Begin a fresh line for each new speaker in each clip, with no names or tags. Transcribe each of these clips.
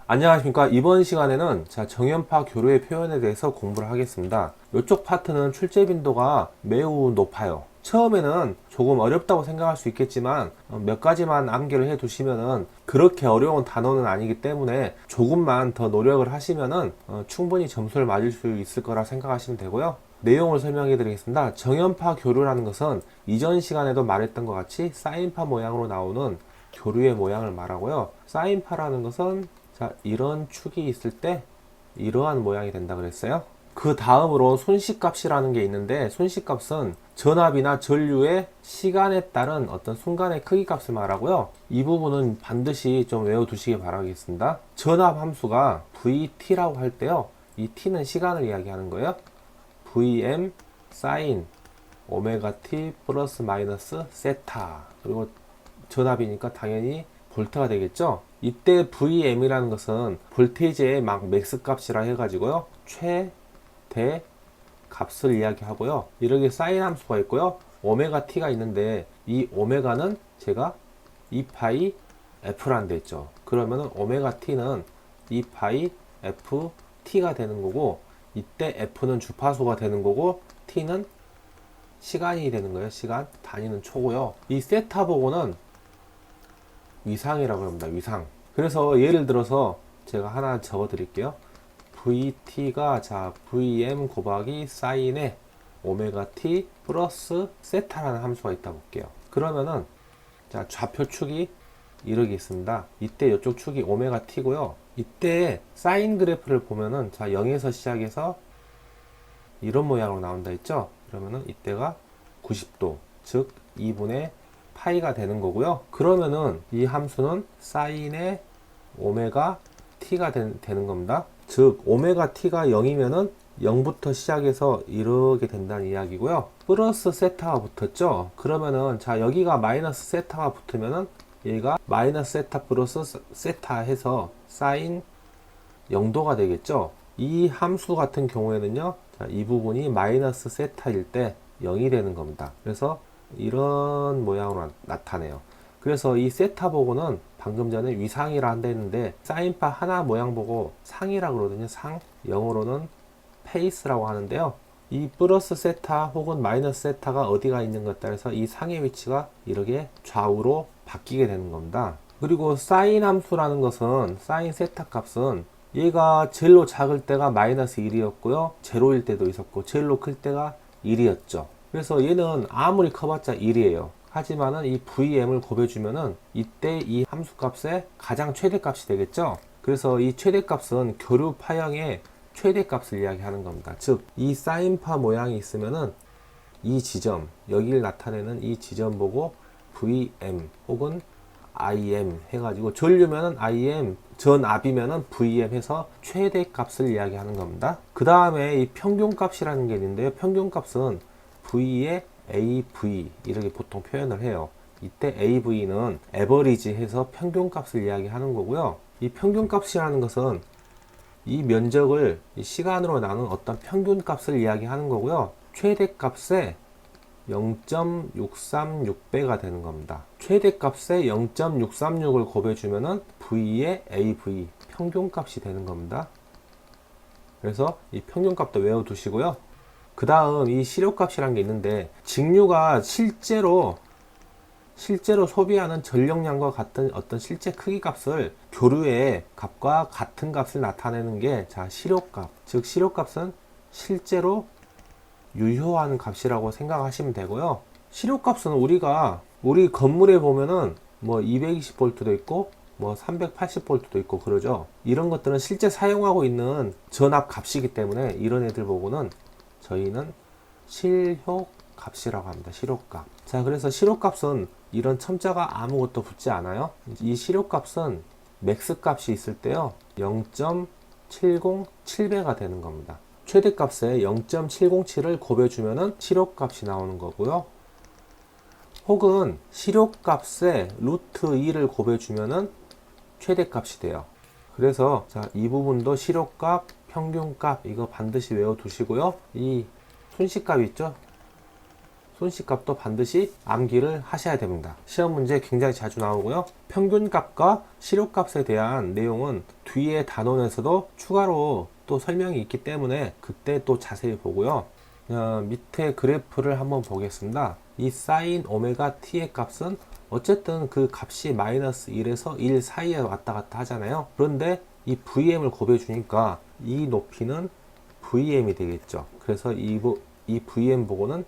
안녕하십니까. 이번 시간에는 정연파 교류의 표현에 대해서 공부를 하겠습니다. 이쪽 파트는 출제 빈도가 매우 높아요. 처음에는 조금 어렵다고 생각할 수 있겠지만 몇 가지만 암기를 해 두시면은 그렇게 어려운 단어는 아니기 때문에 조금만 더 노력을 하시면은 충분히 점수를 맞을 수 있을 거라 생각하시면 되고요. 내용을 설명해 드리겠습니다. 정연파 교류라는 것은 이전 시간에도 말했던 것 같이 사인파 모양으로 나오는 교류의 모양을 말하고요. 사인파라는 것은 이런 축이 있을 때 이러한 모양이 된다 그랬어요. 그 다음으로 손시값이라는 게 있는데, 손시값은 전압이나 전류의 시간에 따른 어떤 순간의 크기 값을 말하고요. 이 부분은 반드시 좀 외워두시기 바라겠습니다. 전압 함수가 VT라고 할 때요, 이 T는 시간을 이야기하는 거예요. VM 사인 오메가 T 플러스 마이너스 세타, 그리고 전압이니까 당연히 볼트가 되겠죠. 이때 VM이라는 것은 볼테이지의 막 맥스 값이라 해가지고요, 최대 값을 이야기하고요. 이렇게 사인 함수가 있고요, 오메가 t가 있는데 이 오메가는 제가 2파이 f라는 데 있죠. 그러면은 오메가 t는 2파이 ft가 되는 거고, 이때 f는 주파수가 되는 거고 t는 시간이 되는 거예요. 시간 단위는 초고요. 이 세타 보고는 위상이라고 합니다. 위상. 그래서 예를 들어서 제가 하나 적어 드릴게요. VT가 VM 곱하기 사인의 오메가 T 플러스 세타라는 함수가 있다 볼게요. 그러면은 좌표축이 이렇게 있습니다. 이때 이쪽 축이 오메가 T고요. 이때 사인 그래프를 보면은 0에서 시작해서 이런 모양으로 나온다 했죠. 그러면은 이때가 90도, 즉 2분의 파이가 되는 거고요. 그러면은 이 함수는 사인의 오메가 t가 되는 겁니다. 즉 오메가 t가 0이면은 0부터 시작해서 이렇게 된다는 이야기고요. 플러스 세타가 붙었죠. 그러면은 여기가 마이너스 세타가 붙으면은 얘가 마이너스 세타 플러스 세타 해서 사인 0도가 되겠죠. 이 함수 같은 경우에는요, 이 부분이 마이너스 세타일 때 0이 되는 겁니다. 그래서 이런 모양으로 나타내요. 그래서 이 세타 보고는 방금 전에 위상이라 한다 했는데, 사인파 하나 모양 보고 상이라고 그러거든요. 상. 영어로는 페이스라고 하는데요. 이 플러스 세타 혹은 마이너스 세타가 어디가 있는 것 따라서 이 상의 위치가 이렇게 좌우로 바뀌게 되는 겁니다. 그리고 사인 함수라는 것은, 사인 세타 값은 얘가 제일로 작을 때가 마이너스 1이었고요. 제로일 때도 있었고, 제일로 클 때가 1이었죠. 그래서 얘는 아무리 커봤자 1이에요. 하지만은 이 VM을 곱해주면은 이때 이 함수값의 가장 최대값이 되겠죠. 그래서 이 최대값은 교류 파형의 최대값을 이야기하는 겁니다. 즉, 이 사인파 모양이 있으면은 이 지점, 여기를 나타내는 이 지점 보고 VM 혹은 IM 해가지고, 전류면은 IM, 전압이면은 VM 해서 최대값을 이야기하는 겁니다. 그 다음에 이 평균값이라는 게 있는데요. 평균값은 V의 AV 이렇게 보통 표현을 해요. 이때 AV는 에버리지 해서 평균값을 이야기하는 거고요. 이 평균값이라는 것은 이 면적을 시간으로 나눈 어떤 평균값을 이야기하는 거고요. 최대값의 0.636배가 되는 겁니다. 최대값의 0.636을 곱해주면은 V의 AV 평균값이 되는 겁니다. 그래서 이 평균값도 외워두시고요. 그 다음 이 시료값이라는 게 있는데, 직류가 실제로 소비하는 전력량과 같은 어떤 실제 크기 값을 교류의 값과 같은 값을 나타내는 게 시료값. 즉 시료값은 실제로 유효한 값이라고 생각하시면 되고요. 시료값은 우리 건물에 보면은 뭐 220V도 있고 뭐 380V도 있고 그러죠. 이런 것들은 실제 사용하고 있는 전압 값이기 때문에 이런 애들 보고는 저희는 실효값이라고 합니다. 실효값. 그래서 실효값은 이런 첨자가 아무것도 붙지 않아요. 이 실효값은 맥스 값이 있을 때요, 0.707배가 되는 겁니다. 최대값에 0.707을 곱해주면은 실효값이 나오는 거고요. 혹은 실효값에 루트 2를 곱해주면은 최대값이 돼요. 그래서 이 부분도 실효값, 평균값 이거 반드시 외워두시고요. 이 손시값 있죠? 손씨값도 반드시 암기를 하셔야 됩니다. 시험 문제 굉장히 자주 나오고요. 평균값과 실효값에 대한 내용은 뒤에 단원에서도 추가로 또 설명이 있기 때문에 그때 또 자세히 보고요. 밑에 그래프를 한번 보겠습니다. 이 사인 오메가 t의 값은 어쨌든 그 값이 마이너스 1에서 1 사이에 왔다 갔다 하잖아요. 그런데 이 VM을 곱해 주니까 이 높이는 VM이 되겠죠. 그래서 이 VM 보고는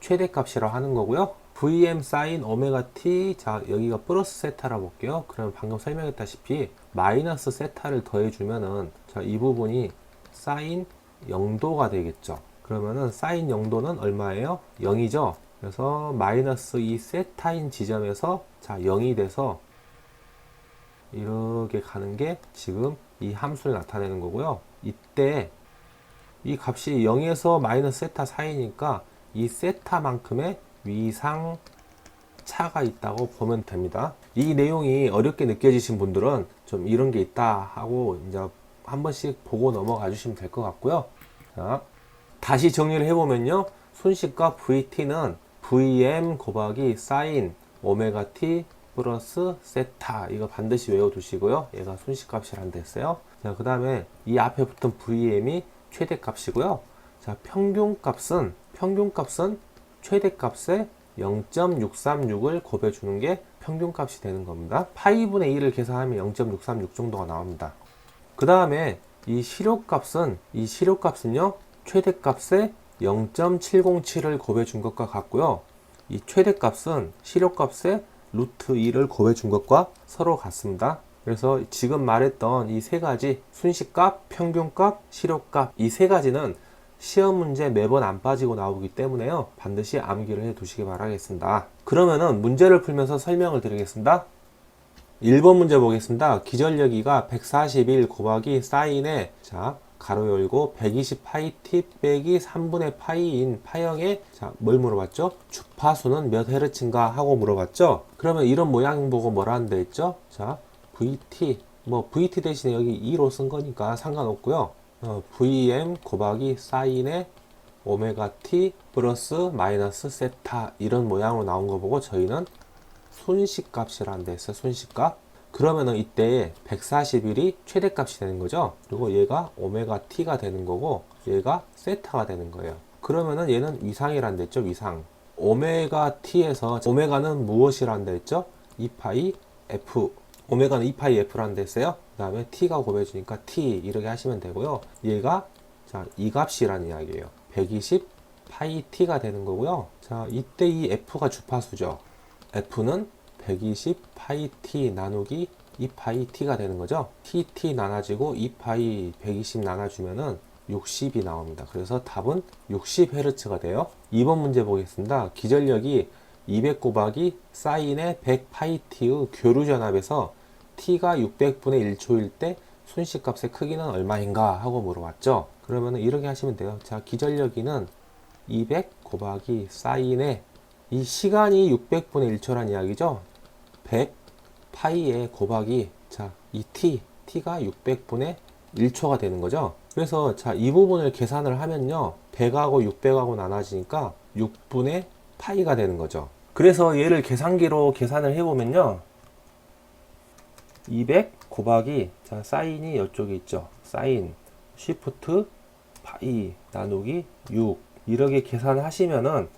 최대값이라고 하는 거고요. VM 사인 오메가 t, 자 여기가 플러스 세타라 볼게요. 그러면 방금 설명했다시피 마이너스 세타를 더해주면은 자 이 부분이 사인 0도가 되겠죠. 그러면은 사인 0도는 얼마예요? 0이죠. 그래서 마이너스 이 세타인 지점에서 자 0이 돼서 이렇게 가는 게 지금 이 함수를 나타내는 거고요. 이때 이 값이 0에서 마이너스 세타 사이니까 이 세타만큼의 위상 차가 있다고 보면 됩니다. 이 내용이 어렵게 느껴지신 분들은 좀 이런 게 있다 하고 이제 한 번씩 보고 넘어가 주시면 될 것 같고요. 자, 다시 정리를 해보면요. 순식값 VT는 VM 곱하기 사인 오메가 T 플러스 세타, 이거 반드시 외워두시고요. 얘가 순식값이란 됐어요. 자, 그 다음에 이 앞에 붙은 VM이 최대값이고요. 자, 평균값은 최대값에 0.636을 곱해주는 게 평균값이 되는 겁니다. 파이분의 1을 계산하면 0.636 정도가 나옵니다. 그 다음에 이 실효값은요, 최대값에 0.707을 곱해준 것과 같고요. 이 최대값은 실효값에 루트 2를 곱해준 것과 서로 같습니다. 그래서 지금 말했던 이 세 가지 순식값, 평균값, 실효값, 이 세 가지는 시험 문제 매번 안 빠지고 나오기 때문에요. 반드시 암기를 해 두시기 바라겠습니다. 그러면은 문제를 풀면서 설명을 드리겠습니다. 1번 문제 보겠습니다. 기전력이가 141 곱하기 사인에 자 가로 열고 120 파이 t 빼기 3분의 파이인 파형에 자 뭘 물어봤죠? 주파수는 몇 헤르츠인가 하고 물어봤죠? 그러면 이런 모양 보고 뭐라는 데 있죠? 자 VT, 뭐 VT 대신에 여기 2로 쓴 거니까 상관없고요. VM 곱하기 사인의 오메가 t 플러스 마이너스 세타, 이런 모양으로 나온 거 보고 저희는 순식값이라는 데 있어요. 순식값. 그러면은 이때 141이 최대값이 되는 거죠. 그리고 얘가 오메가 t가 되는 거고 얘가 세타가 되는 거예요. 그러면은 얘는 위상이라는 데 있죠. 위상. 오메가 t에서 오메가는 무엇이라는 데 있죠? 2파이 f. 오메가는 2파이 f라는 데 있어요. 그 다음에 t가 곱해주니까 t 이렇게 하시면 되고요. 얘가 자 이 값이라는 이야기예요. 120 파이 t가 되는 거고요. 자 이때 이 f가 주파수죠. f는 120 파이 t 나누기 2파이 t가 되는 거죠. tt 나눠지고 2파이 120 나눠주면은 60이 나옵니다. 그래서 답은 60Hz가 돼요. 2번 문제 보겠습니다. 기전력이 200 곱하기 사인의 100 파이 t의 교류 전압에서 t가 600분의 1초일 때 순식값의 크기는 얼마인가 하고 물어봤죠. 그러면 이렇게 하시면 돼요. 자, 기전력이는 200 곱하기 사인의 이 시간이 600분의 1초란 이야기죠. 100 파이에 곱하기 자, 이 t가 600분의 1초가 되는 거죠. 그래서 자, 이 부분을 계산을 하면요. 100하고 600하고 나눠지니까 6분의 파이가 되는 거죠. 그래서 얘를 계산기로 계산을 해보면요. 200 곱하기 자, 사인이 이쪽에 있죠. 사인 쉬프트 파이 나누기 6 이렇게 계산하시면은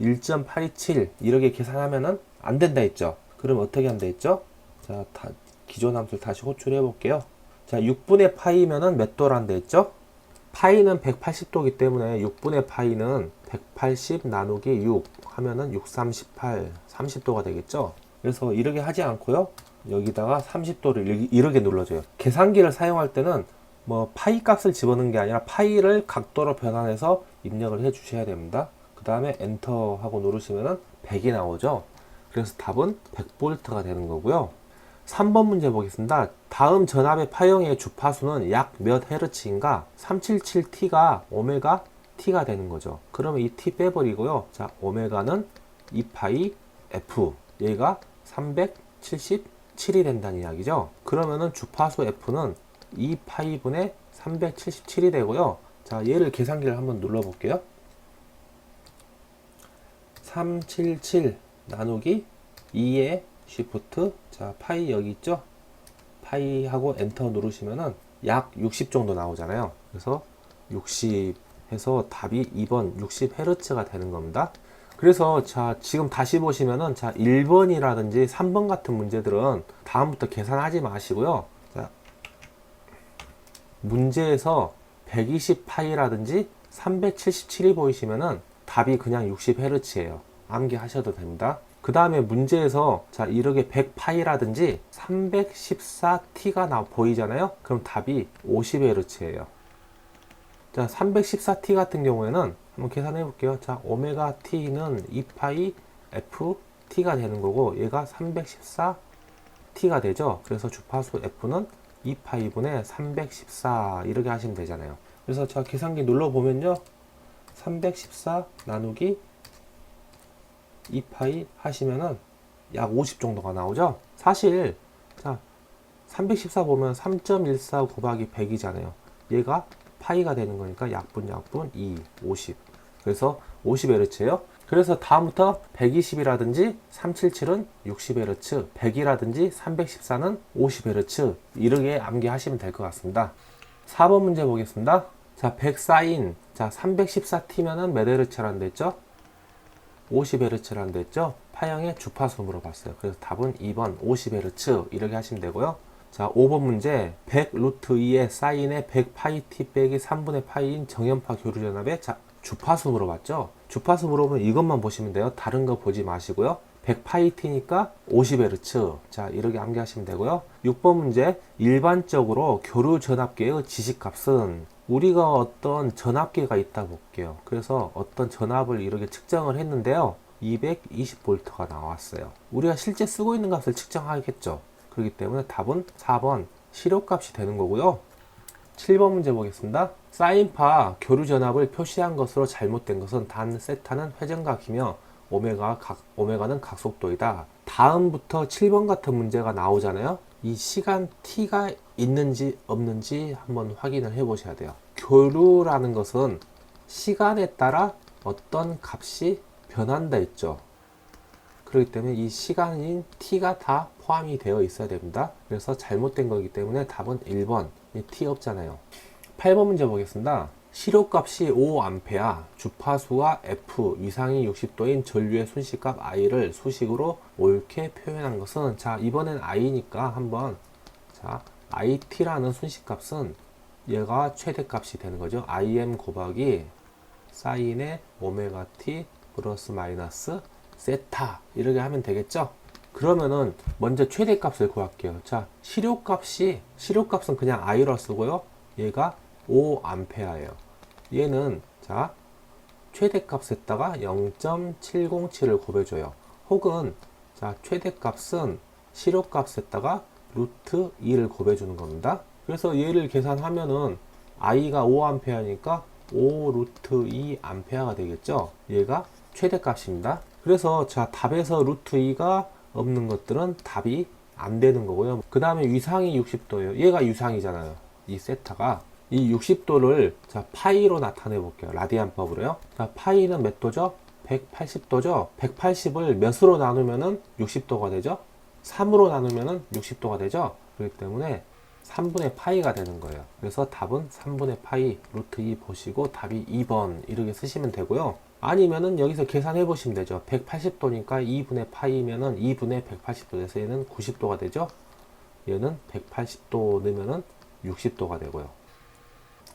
1.827 이렇게 계산하면은 안 된다 했죠. 그럼 어떻게 한다 했죠? 자, 기존 함수를 다시 호출해 볼게요. 자, 6분의 파이면은 몇 도란다 했죠? 파이는 180도이기 때문에 6분의 파이는 180 나누기 6 하면은 638 30도가 되겠죠? 그래서 이렇게 하지 않고요. 여기다가 30도를 이렇게 눌러줘요. 계산기를 사용할 때는 뭐 파이 값을 집어넣는 게 아니라 파이를 각도로 변환해서 입력을 해 주셔야 됩니다. 그 다음에 엔터 하고 누르시면은 100이 나오죠. 그래서 답은 100V가 되는 거고요. 3번 문제 보겠습니다. 다음 전압의 파형의 주파수는 약 몇 헤르츠인가? 377T가 오메가 T가 되는 거죠. 그러면 이 T 빼버리고요. 자, 오메가는 2파이 F. 얘가 377이 된다는 이야기죠. 그러면은 주파수 F는 2파이분의 377이 되고요. 자, 얘를 계산기를 한번 눌러 볼게요. 377 나누기 2의 쉬프트, 자 파이 여기 있죠? 파이 하고 엔터 누르시면은 약 60 정도 나오잖아요. 그래서 60 해서 답이 2번 60Hz가 되는 겁니다. 그래서 자 지금 다시 보시면은 자 1번이라든지 3번 같은 문제들은 다음부터 계산하지 마시고요. 자 문제에서 120파이라든지 377이 보이시면은 답이 그냥 60Hz예요. 암기하셔도 됩니다. 그 다음에 문제에서 자 이렇게 100파이라든지 314T가 보이잖아요. 그럼 답이 50Hz예요. 자 314T 같은 경우에는 한번 계산해 볼게요. 자 오메가 T는 2파이 FT가 되는 거고 얘가 314T가 되죠. 그래서 주파수 F는 2파이분의 314 이렇게 하시면 되잖아요. 그래서 자 계산기 눌러 보면요, 314 나누기 2파이 하시면은 약 50 정도가 나오죠. 사실 자 314 보면 3.14 곱하기 100이잖아요. 얘가 파이가 되는 거니까 약분 2, 50. 그래서 50Hz예요. 그래서 다음부터 120이라든지 377은 60Hz, 100이라든지 314는 50Hz 이렇게 암기하시면 될 것 같습니다. 4번 문제 보겠습니다. 자, 100 사인, 자 314T면은 몇 Hz라는 데 했죠? 50Hz라는 데 했죠? 파형의 주파수 물어봤어요. 그래서 답은 2번 50Hz 이렇게 하시면 되고요. 자, 5번 문제 100 루트 2의 사인의 100 파이 t 빼기 3분의 파이인 정연파 교류전압의 자, 주파수 물어봤죠? 주파수 물어보면 이것만 보시면 돼요. 다른 거 보지 마시고요. 100 파이 t니까 50Hz. 자, 이렇게 암기하시면 되고요. 6번 문제 일반적으로 교류전압계의 지식값은 우리가 어떤 전압계가 있다 볼게요. 그래서 어떤 전압을 이렇게 측정을 했는데요. 220V가 나왔어요. 우리가 실제 쓰고 있는 값을 측정하겠죠. 그렇기 때문에 답은 4번 시료값이 되는 거고요. 7번 문제 보겠습니다. 사인파 교류전압을 표시한 것으로 잘못된 것은 단 세타는 회전각이며 오메가는 각속도이다. 다음부터 7번 같은 문제가 나오잖아요. 이 시간 t가 있는지 없는지 한번 확인을 해 보셔야 돼요. 교류라는 것은 시간에 따라 어떤 값이 변한다 했죠. 그렇기 때문에 이 시간인 t가 다 포함이 되어 있어야 됩니다. 그래서 잘못된 거기 때문에 답은 1번, t 없잖아요. 8번 문제 보겠습니다. 시료값이 5A, 주파수가 F, 위상이 60도인 전류의 순식값 I를 수식으로 옳게 표현한 것은, 자 이번엔 I니까 한번, 자 IT라는 순식값은 얘가 최대값이 되는 거죠. IM 곱하기 사인의 오메가 T 플러스 마이너스 세타 이렇게 하면 되겠죠. 그러면은 먼저 최대값을 구할게요. 자 시료값은 그냥 I로 쓰고요. 얘가 5A예요. 얘는 자 최대값에다가 0.707을 곱해줘요. 혹은 자 최대값은 시료값에다가 루트 2를 곱해주는 겁니다. 그래서 얘를 계산하면은 I가 5A니까 5 루트 2A가 되겠죠. 얘가 최대값입니다. 그래서 자 답에서 루트 2가 없는 것들은 답이 안 되는 거고요. 그 다음에 위상이 60도예요. 얘가 유상이잖아요. 이 세타가 이 60도를 자 파이로 나타내 볼게요. 라디안법으로요. 자 파이는 몇 도죠? 180도죠. 180을 몇으로 나누면은 60도가 되죠? 3으로 나누면은 60도가 되죠? 그렇기 때문에 3분의 파이가 되는 거예요. 그래서 답은 3분의 파이 루트 2 보시고 답이 2번 이렇게 쓰시면 되고요. 아니면은 여기서 계산해 보시면 되죠. 180도니까 2분의 파이면은 2분의 180도 돼서 얘는 90도가 되죠. 얘는 180도 넣으면은 60도가 되고요.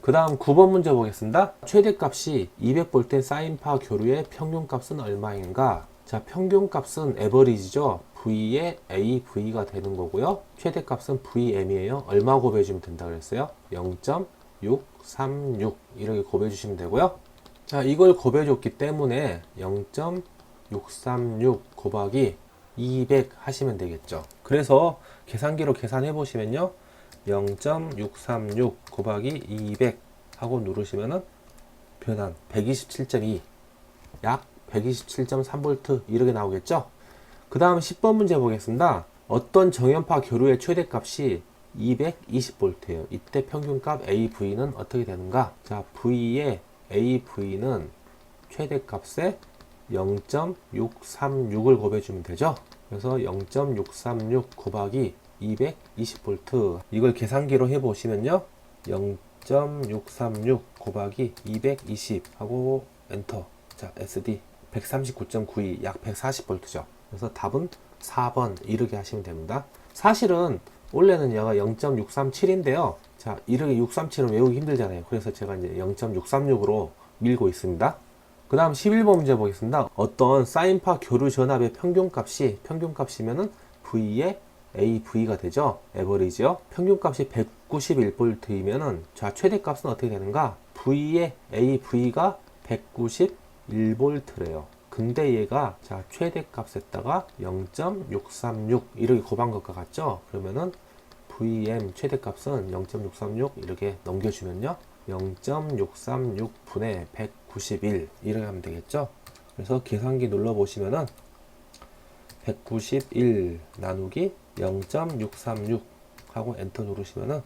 그 다음 9번 문제 보겠습니다. 최대값이 200V 사인파 교류의 평균값은 얼마인가? 자, 평균값은 에버리지죠. V의 AV가 되는 거고요. 최대값은 VM이에요. 얼마 곱해주면 된다 그랬어요? 0.636 이렇게 곱해주시면 되고요. 자, 이걸 곱해줬기 때문에 0.636 곱하기 200 하시면 되겠죠. 그래서 계산기로 계산해 보시면요. 0.636 곱하기 200 하고 누르시면은 변환 127.2 약 127.3V 이렇게 나오겠죠. 그 다음 10번 문제 보겠습니다. 어떤 정연파 교류의 최대값이 220V예요. 이때 평균값 AV는 어떻게 되는가? 자, V의 AV는 최대값의 0.636을 곱해주면 되죠. 그래서 0.636 곱하기 220V 이걸 계산기로 해보시면요 0.636 곱하기 220 하고 엔터. 자, SD 139.92 약 140V죠. 그래서 답은 4번 이렇게 하시면 됩니다. 사실은 원래는 얘가 0.637인데요. 자, 이렇게 637은 외우기 힘들잖아요. 그래서 제가 이제 0.636으로 밀고 있습니다. 그 다음 11번 문제 보겠습니다. 어떤 사인파 교류 전압의 평균값이면은 V의 AV가 되죠. 에버리지요. 평균값이 191V이면은 자, 최대값은 어떻게 되는가? V의 AV가 191V래요. 근데 얘가 자, 최대값에다가 0.636 이렇게 곱한 것과 같죠? 그러면은 VM 최대값은 0.636 이렇게 넘겨주면요. 0.636 분의 191 이렇게 하면 되겠죠. 그래서 계산기 눌러보시면은 191 나누기 0.636 하고 엔터 누르시면은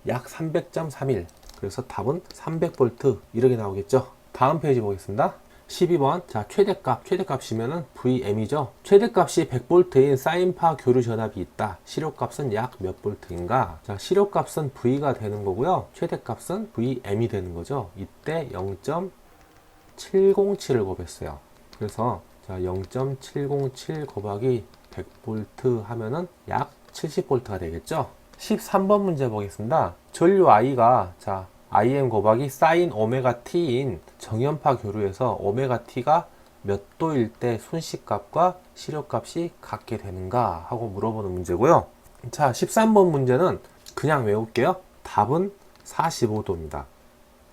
약 300.31 그래서 답은 300V 이렇게 나오겠죠. 다음 페이지 보겠습니다. 12번 자 최대값이면은 VM이죠. 최대값이 100V인 사인파 교류 전압이 있다. 실효값은 약 몇 볼트인가? 자, 실효값은 V가 되는 거고요. 최대값은 VM이 되는 거죠. 이때 0.707을 곱했어요. 그래서 자 0.707 곱하기 100V 하면은 약 70V가 되겠죠. 13번 문제 보겠습니다. 전류 I가 자 im 곱하기 사인 오메가 t인 정연파 교류에서 오메가 t가 몇 도일 때 순식값과 실효값이 같게 되는가 하고 물어보는 문제고요. 자, 13번 문제는 그냥 외울게요. 답은 45도입니다.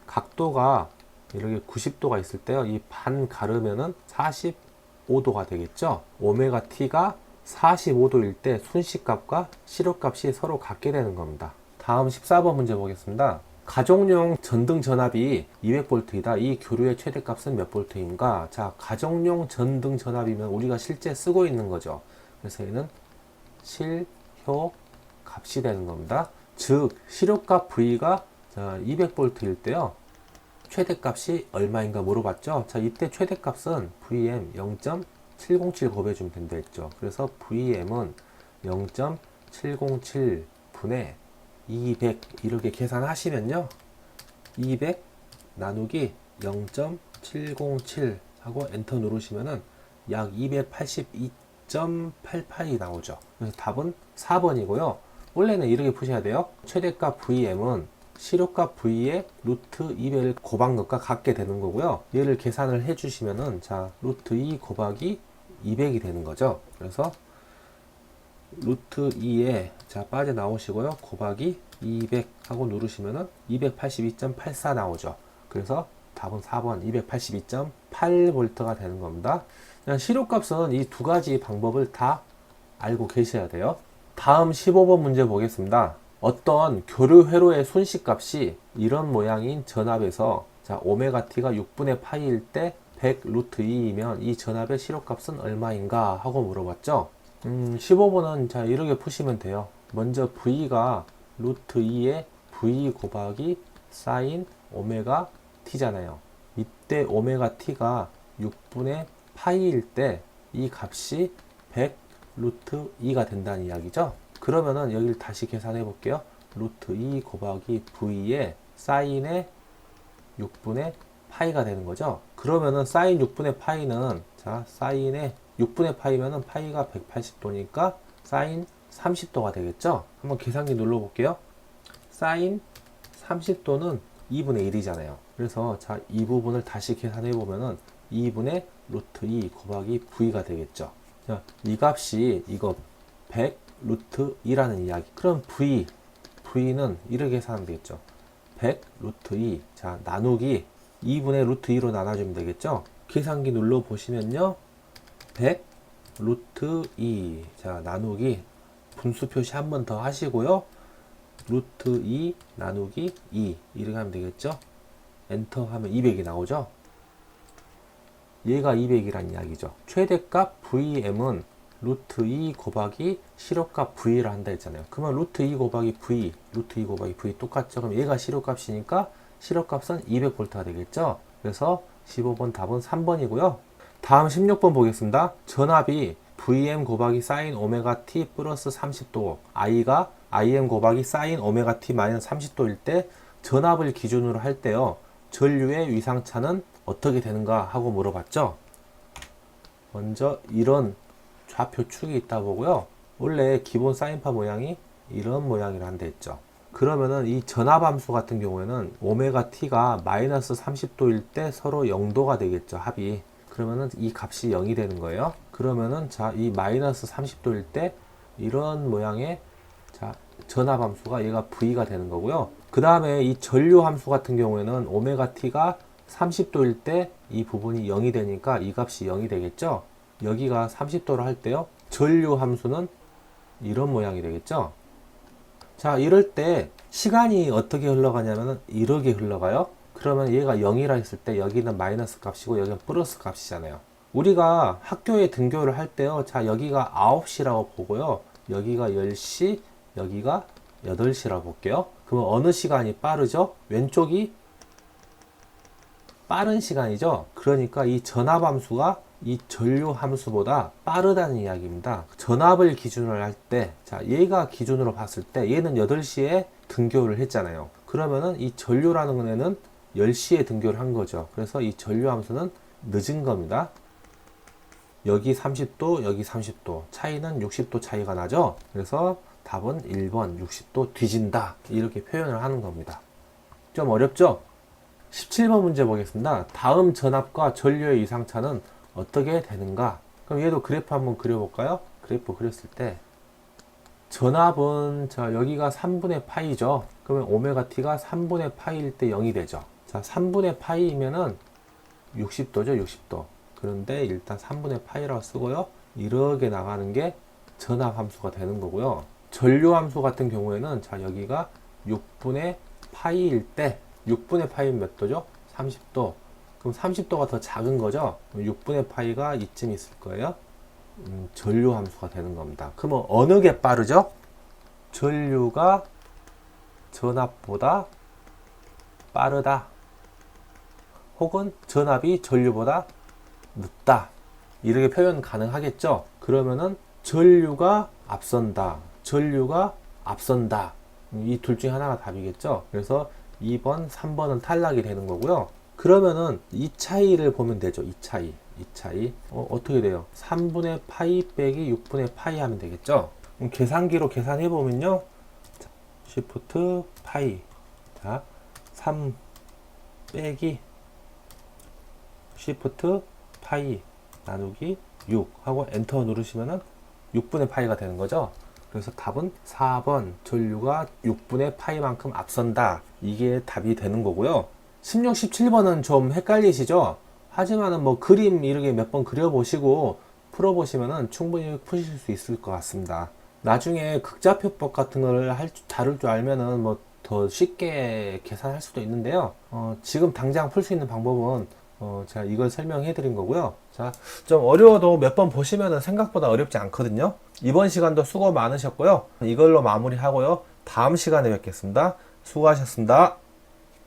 각도가 이렇게 90도가 있을 때요. 이 반 가르면은 45도가 되겠죠. 오메가 t가 45도일 때 순식값과 실효값이 서로 같게 되는 겁니다. 다음 14번 문제 보겠습니다. 가정용 전등 전압이 200V이다. 이 교류의 최대값은 몇 볼트인가? 자, 가정용 전등 전압이면 우리가 실제 쓰고 있는 거죠. 그래서 얘는 실효 값이 되는 겁니다. 즉, 실효값 V가 200V일 때요. 최대값이 얼마인가 물어봤죠. 자, 이때 최대값은 VM 0.707 곱해주면 된다 했죠. 그래서 VM은 0.707 분의 200 이렇게 계산하시면요 200 나누기 0.707 하고 엔터 누르시면은 약 282.88이 나오죠. 그래서 답은 4번이고요. 원래는 이렇게 푸셔야 돼요. 최대값 VM은 실효값 V의 루트 200을 곱한 것과 같게 되는 거고요. 얘를 계산을 해 주시면은 자 루트 2 곱하기 200이 되는 거죠. 그래서 루트 2에 자 빠져나오시고요. 곱하기 200 하고 누르시면은 282.84 나오죠. 그래서 답은 4번 282.8V가 되는 겁니다. 실효값은 이 두 가지 방법을 다 알고 계셔야 돼요. 다음 15번 문제 보겠습니다. 어떤 교류 회로의 순식값이 이런 모양인 전압에서 자 오메가 t가 6분의 파이일 때 100 루트 2이면 이 전압의 실효값은 얼마인가 하고 물어봤죠. 15번은 자 이렇게 푸시면 돼요. 먼저 V가 루트 2에 V 곱하기 사인 오메가 t잖아요. 이때 오메가 t가 6분의 파이일 때 이 값이 100 루트 2가 된다는 이야기죠. 그러면은 여기를 다시 계산해 볼게요. 루트 2 곱하기 V에 사인의 6분의 파이가 되는 거죠. 그러면은 사인 6분의 파이는 자 사인의 6분의 파이면은 파이가 180도니까 사인 30도가 되겠죠. 한번 계산기 눌러 볼게요. 사인 30도는 2분의 1이잖아요. 그래서 자 이 부분을 다시 계산해 보면은 2분의 루트 2 곱하기 V가 되겠죠. 자, 이 값이 이거 100 루트 2라는 이야기. 그럼 V는 이렇게 계산하면 되겠죠. 100 루트 2 자 나누기 2분의 루트 2로 나눠주면 되겠죠. 계산기 눌러 보시면요 100 루트 2 자 나누기 분수 표시 한 번 더 하시고요 루트 2 나누기 2 이렇게 하면 되겠죠. 엔터 하면 200이 나오죠. 얘가 200이란 이야기죠. 최대값 VM은 루트 2 곱하기 실효값 V를 한다 했잖아요. 그러면 루트 2 곱하기 V, 루트 2 곱하기 V 똑같죠. 그럼 얘가 실효값이니까 실효값은 200V가 되겠죠. 그래서 15번 답은 3번이고요. 다음 16번 보겠습니다. 전압이 Vm 곱하기 사인 오메가 t 플러스 30도, I가 Im 곱하기 사인 오메가 t 마이너스 30도일 때 전압을 기준으로 할 때요, 전류의 위상차는 어떻게 되는가 하고 물어봤죠. 먼저 이런 좌표축이 있다 보고요. 원래 기본 사인파 모양이 이런 모양이라 한다 했죠. 그러면은 이 전압함수 같은 경우에는 오메가 t가 마이너스 30도일 때 서로 0도가 되겠죠, 합이. 그러면은 이 값이 0이 되는 거예요. 그러면은 자, 이 마이너스 30도일 때 이런 모양의 자, 전압함수가 얘가 V가 되는 거고요. 그 다음에 이 전류함수 같은 경우에는 오메가 t가 30도일 때 이 부분이 0이 되니까 이 값이 0이 되겠죠. 여기가 30도로 할 때요, 전류함수는 이런 모양이 되겠죠. 자, 이럴 때 시간이 어떻게 흘러가냐면은 이렇게 흘러가요. 그러면 얘가 0이라 했을 때 여기는 마이너스 값이고 여기는 플러스 값이잖아요. 우리가 학교에 등교를 할 때요, 자, 여기가 9시라고 보고요, 여기가 10시, 여기가 8시라고 볼게요. 그러면 어느 시간이 빠르죠? 왼쪽이 빠른 시간이죠. 그러니까 이 전압함수가 이 전류함수보다 빠르다는 이야기입니다. 전압을 기준으로 할 때, 자, 얘가 기준으로 봤을 때 얘는 8시에 등교를 했잖아요. 그러면은 이 전류라는 애는 10시에 등교를 한 거죠. 그래서 이 전류함수는 늦은 겁니다. 여기 30도, 여기 30도 차이는 60도 차이가 나죠. 그래서 답은 1번 60도 뒤진다, 이렇게 표현을 하는 겁니다. 좀 어렵죠? 17번 문제 보겠습니다. 다음 전압과 전류의 이상차는 어떻게 되는가? 그럼 얘도 그래프 한번 그려볼까요? 그래프 그렸을 때 전압은, 자, 여기가 3분의 파이죠. 그러면 오메가 t가 3분의 파이일 때 0이 되죠. 자, 3분의 파이이면은 60도죠, 60도. 그런데 일단 3분의 파이라고 쓰고요. 이렇게 나가는 게 전압 함수가 되는 거고요. 전류 함수 같은 경우에는, 자, 여기가 6분의 파이일 때 6분의 파이는 몇 도죠? 30도. 그럼 30도가 더 작은 거죠? 6분의 파이가 이쯤 있을 거예요. 전류 함수가 되는 겁니다. 그러면 어느 게 빠르죠? 전류가 전압보다 빠르다. 혹은 전압이 전류보다 늦다. 이렇게 표현 가능하겠죠? 그러면은 전류가 앞선다, 전류가 앞선다. 이 둘 중에 하나가 답이겠죠? 그래서 2번, 3번은 탈락이 되는 거고요. 그러면은 이 차이를 보면 되죠. 이 차이. 어떻게 돼요? 3분의 파이 빼기 6분의 파이 하면 되겠죠? 그럼 계산기로 계산해 보면요, 시프트 파이, 자, 3 빼기 시프트 파이 나누기 6 하고 엔터 누르시면은 6분의 파이가 되는 거죠. 그래서 답은 4번, 전류가 6분의 파이만큼 앞선다. 이게 답이 되는 거고요. 16, 17번은 좀 헷갈리시죠? 하지만은 뭐 그림 이렇게 몇 번 그려보시고 풀어보시면은 충분히 푸실 수 있을 것 같습니다. 나중에 극좌표법 같은 걸 다룰 줄 알면은 뭐 더 쉽게 계산할 수도 있는데요. 지금 당장 풀 수 있는 방법은 제가 이걸 설명해 드린 거고요. 자, 좀 어려워도 몇 번 보시면은 생각보다 어렵지 않거든요. 이번 시간도 수고 많으셨고요. 이걸로 마무리하고요. 다음 시간에 뵙겠습니다. 수고하셨습니다.